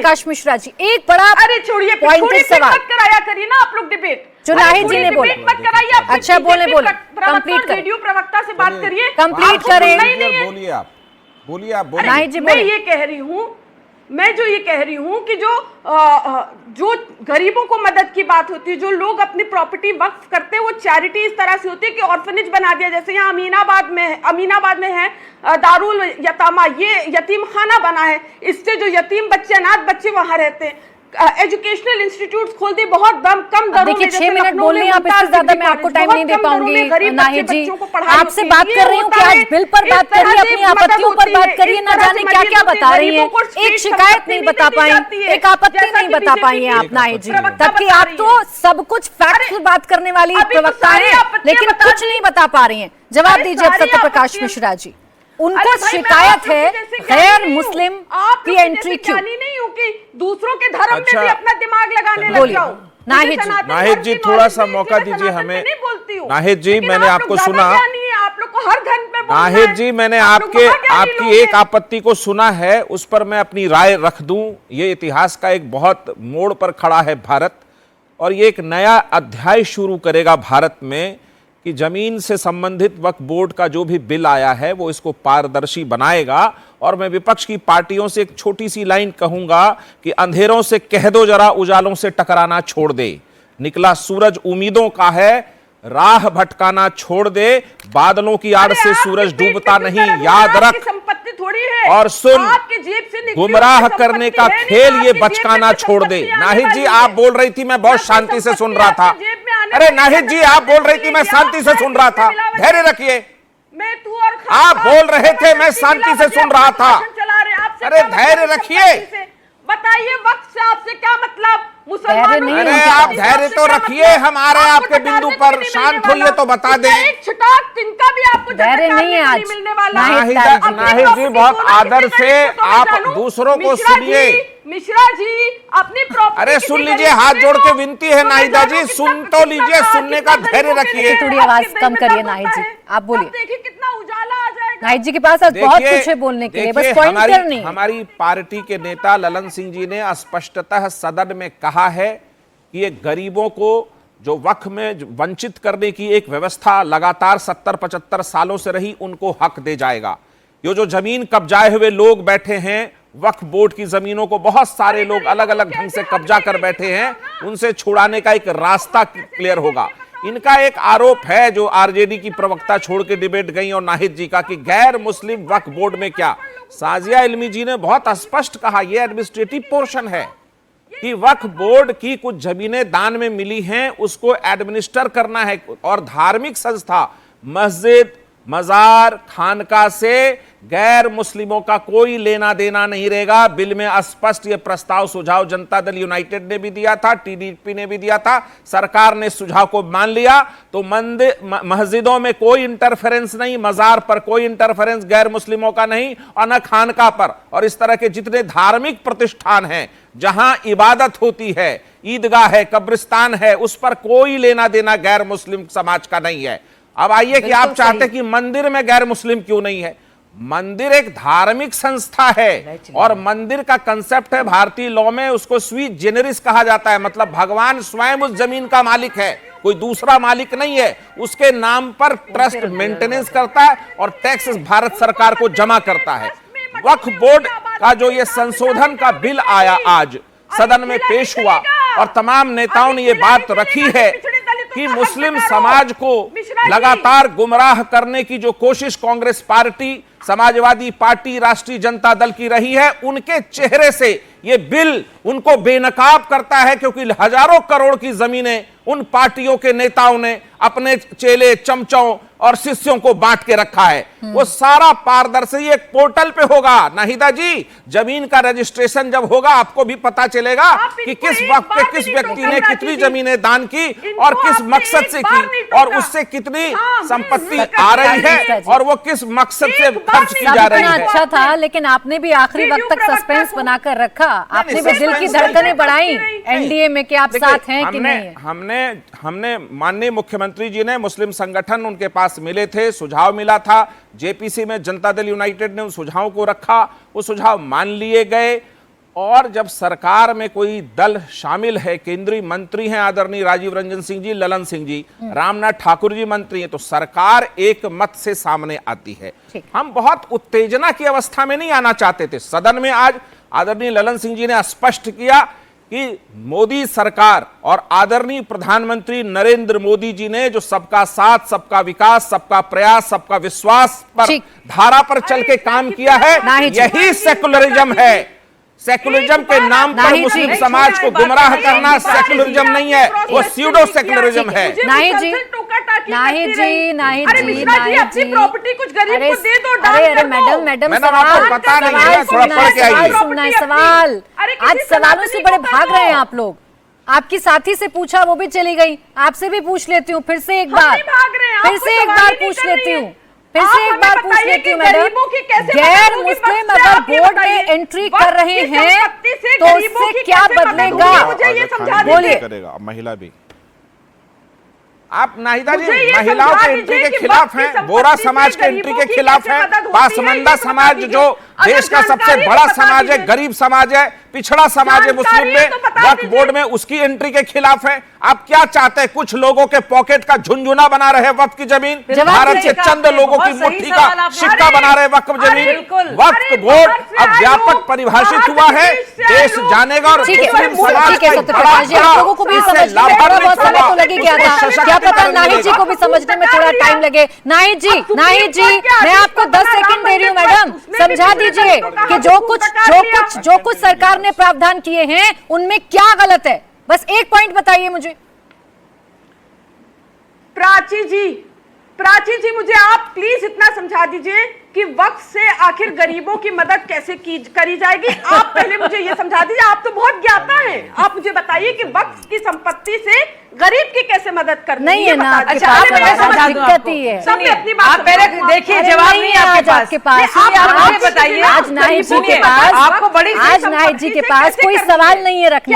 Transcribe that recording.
प्रकाश मिश्रा जी, एक बड़ा अरे छोड़िए सवाल मत कराया करिए ना आप लोग डिबेट। जो नाहिद जी ने बोला मत कराइए। अच्छा बोले कंप्लीट करें, वीडियो प्रवक्ता से बात करिए, कंप्लीट करें। बोलिए आप नाहिद जी मैं जो ये कह रही हूँ कि जो गरीबों को मदद की बात होती है, जो लोग अपनी प्रॉपर्टी वक्फ करते हैं, वो चैरिटी इस तरह से होती है कि ऑर्फनेज बना दिया। जैसे यहाँ अमीनाबाद में है दारुल यतामा, ये यतीम खाना बना है। इससे जो यतीम बच्चे, अनाथ बच्चे वहां रहते हैं, एजुकेशनल इंस्टीट्यूट्स खोल दी बहुत कम दरों में। 6 मिनट बोलने आप, इससे ज्यादा मैं आपको टाइम नहीं दे पाऊंगी। नाहिद जी, आपसे बात कर रही हूँ कि आज बिल पर बात करिए, अपनी आपत्तियों पर बात करिए, ना जाने क्या क्या बता रही हैं। एक शिकायत नहीं बता पाई, एक आपत्ति नहीं बता पाई हैं आप नाहिद जी, तबकि आप तो सब कुछ फैक्ट बात करने वाली प्रवक्ता हैं, लेकिन कुछ नहीं बता पा रही हैं। जवाब दीजिए अब सत्य प्रकाश मिश्रा जी, उनको शिकायत है गैर मुस्लिम की एंट्री क्यों? नहीं हूँ कि दूसरों के धर्म में भी अपना दिमाग लगाने लग जाओ। नाहिद जी थोड़ा सा मौका दीजिए हमें। नाहिद जी, मैंने आपको सुना, आप लोग को हर धर्म पे बोलना है। नाहिद जी, मैंने आपकी एक आपत्ति को सुना है, उस पर मैं अपनी राय रख दूं। ये इतिहास का एक बहुत मोड़ पर खड़ा है भारत, और ये एक नया अध्याय शुरू करेगा भारत में कि जमीन से संबंधित वक्फ बोर्ड का जो भी बिल आया है वो इसको पारदर्शी बनाएगा। और मैं विपक्ष की पार्टियों से एक छोटी सी लाइन कहूंगा कि अंधेरों से कह दो जरा, उजालों से टकराना छोड़ दे। निकला सूरज उम्मीदों का है, राह भटकाना छोड़ दे। बादलों की आड़ से सूरज डूबता नहीं, याद रख। संपत्ति थोड़ी है, और सुन, गुमराह करने का खेल ये बचकाना छोड़ दे। नाहिद जी, आप बोल रही थी, मैं बहुत शांति से सुन रहा था। अरे नाहिद जी, आप बोल रही थी, मैं शांति से सुन रहा था। धैर्य रखिए। आप बोल रहे थे, मैं शांति से सुन रहा था। अरे धैर्य रखिए। बताइए वक्त से आपसे क्या मतलब? अरे आप धैर्य तो रखिए, हम आ रहे हैं आपके बिंदु पर। शांत होइए तो बता दें। तिनका भी आपको धैर्य नहीं है आज मिलने वाला। नाहिद जी, बहुत आदर से आप दूसरों को सुनिए। मिश्रा जी अपनी प्रॉपर्टी, अरे सुन लीजिए, हाथ जोड़ के विनती है नाहिदा जी, सुन तो लीजिए, सुनने का धैर्य रखिए। थोड़ी आवाज कम करिए नाहिद जी, आप बोलिए। देखिए कितना उजाला आ जाएगा। नाहिद जी के पास आज बहुत कुछ है बोलने के लिए, बस पॉइंटर नहीं। हमारी पार्टी के नेता ललन सिंह जी ने स्पष्टतः सदन में कहा है कि ये गरीबों को जो वक्फ में वंचित करने की एक व्यवस्था लगातार 70-75 सालों से रही, उनको हक दे जाएगा। ये जो जमीन कब्जाए हुए लोग बैठे हैं, वक्फ बोर्ड की जमीनों को बहुत सारे लोग अलग अलग ढंग से कब्जा कर बैठे हैं, उनसे छुड़ाने का एक रास्ता क्लियर होगा। इनका एक आरोप है जो आरजेडी की प्रवक्ता छोड़ के डिबेट गई और नाहिद जी का, कि गैर मुस्लिम वक्फ बोर्ड में क्या। साजिया इल्मी जी ने बहुत स्पष्ट कहा, यह एडमिनिस्ट्रेटिव पोर्शन है कि वक्फ बोर्ड की कुछ जमीनें दान में मिली हैं, उसको एडमिनिस्टर करना है। और धार्मिक संस्था, मस्जिद, मजार, खानका से गैर मुस्लिमों का कोई लेना देना नहीं रहेगा। बिल में स्पष्ट ये प्रस्ताव सुझाव जनता दल यूनाइटेड ने भी दिया था, टीडीपी ने भी दिया था, सरकार ने सुझाव को मान लिया। तो मस्जिदों में कोई इंटरफेरेंस नहीं, मजार पर कोई इंटरफेरेंस गैर मुस्लिमों का नहीं, और न खानका पर। और इस तरह के जितने धार्मिक प्रतिष्ठान हैं जहां इबादत होती है, ईदगाह है, कब्रिस्तान है, उस पर कोई लेना देना गैर मुस्लिम समाज का नहीं है। अब आइए कि आप चाहते कि मंदिर में गैर मुस्लिम क्यों नहीं है। मंदिर एक धार्मिक संस्था है, और मंदिर का कंसेप्ट है भारतीय लॉ में, उसको स्वी जेनेरिस कहा जाता है। मतलब भगवान स्वयं उस जमीन का मालिक है, कोई दूसरा मालिक नहीं है। उसके नाम पर ट्रस्ट मेंटेनेंस करता है और टैक्स भारत सरकार को जमा करता है। वक्फ बोर्ड का जो ये संशोधन का बिल आया, आज सदन में पेश हुआ, और तमाम नेताओं ने ये बात रखी है कि मुस्लिम समाज को लगातार गुमराह करने की जो कोशिश कांग्रेस पार्टी, समाजवादी पार्टी, राष्ट्रीय जनता दल की रही है, उनके चेहरे से ये बिल उनको बेनकाब करता है। क्योंकि हजारों करोड़ की जमीनें उन पार्टियों के नेताओं ने अपने चेले, चमचों और शिष्यों को बांट के रखा है। वो सारा पारदर्शी एक पोर्टल पे होगा। नाहिदा जी, जमीन का रजिस्ट्रेशन जब होगा, आपको भी पता चलेगा कि किस वक्त पे किस व्यक्ति ने कितनी जमीनें दान की और किस मकसद से की, और उससे कितनी संपत्ति आ रही है, और वो किस मकसद से खर्च की जा रही है। अच्छा था, लेकिन आपने भी आखिरी वक्त तक सस्पेंस बनाकर रखा। आपने भी दिल की धड़कनें बढ़ाई एनडीए में कि आप साथ हैं कि नहीं। हमने माननीय मुख्यमंत्री जी ने, मुस्लिम संगठन उनके पास मिले थे, सुझाव मिला था, जेपीसी में जनता दल यूनाइटेड ने उन सुझावों को रखा, वो सुझाव मान लिए गए। और जब सरकार में कोई दल शामिल है, केंद्रीय मंत्री हैं आदरणीय राजीव रंजन सिंह जी, ललन सिंह जी, रामनाथ ठाकुर जी मंत्री हैं, तो सरकार एक मत से सामने आती है। हम बहुत उत्तेजना की अवस्था में नहीं आना चाहते थे। सदन में आज आदरणीय ललन सिंह जी ने स्पष्ट किया कि मोदी सरकार और आदरणीय प्रधानमंत्री नरेंद्र मोदी जी ने जो सबका साथ, सबका विकास, सबका प्रयास, सबका विश्वास पर धारा पर चल के काम किया है, यही सेकुलरिज्म है। सेकुलरिज्म के नाम पर मुस्लिम समाज को गुमराह करना सेकुलरिज्म नहीं है, वो स्यूडो सेकुलरिज्म है। नहीं जी, नहीं जी, नहीं जी, नहीं जी, प्रॉपर्टी कुछ गरीब को दे दो। अरे मैडम आपको पता नहीं है, थोड़ा पढ़ के आइए। सुनना है सवाल, आज सवालों से बड़े भाग रहे हैं आप लोग। आपकी साथी से पूछा, वो भी चली गई, आपसे भी पूछ लेती हूँ फिर से एक बार, फिर से एक बार पूछ लेती हूँ, फिर से एक बार पूछ लेती हूँ मैडम, गैर मुस्लिम अगर बोर्ड में एंट्री कर रहे हैं तो उससे क्या बदलेगा? बोलिए। महिला भी, आप नाहिदा जी महिलाओं के एंट्री के खिलाफ हैं, बोरा समाज के एंट्री के खिलाफ हैं, पासमंदा समाज जो देश का सबसे बड़ा समाज है, गरीब समाज है, पिछड़ा समाज है मुस्लिम में, वक्फ बोर्ड में उसकी एंट्री के खिलाफ है। आप क्या चाहते हैं? कुछ लोगों के पॉकेट का झुनझुना बना रहे वक्फ की जमीन, भारत के चंद लोगों की मुट्ठी का सिक्का बना रहे वक्फ जमीन। वक्फ बोर्ड अब व्यापक परिभाषित हुआ है, देश जानेगा और मुस्लिम समाज लोगों को भी समझने में थोड़ा बहुत समय तो लगे गया था, क्या पता नाहिद जी को भी समझने में थोड़ा टाइम लगे। नाहिद जी, मैं आपको 10 सेकंड दे रही हूँ मैडम, समझा दीजिए कि जो कुछ सरकार ने प्रावधान किए हैं उनमें क्या गलत है, बस एक पॉइंट बताइए मुझे। प्राची जी मुझे आप प्लीज इतना समझा दीजिए कि वक्फ से आखिर गरीबों की मदद कैसे करी जाएगी। आप पहले मुझे ये समझा दीजिए, आप तो बहुत ज्ञाता हैं, आप मुझे बताइए कि वक्फ की संपत्ति से गरीब की कैसे मदद करनी नहीं है ना? अच्छा, दिक्कत ही है। आप पहले देखिए, जवाब नहीं है आपके पास। आज नाहिद जी के पास कोई सवाल नहीं है रखने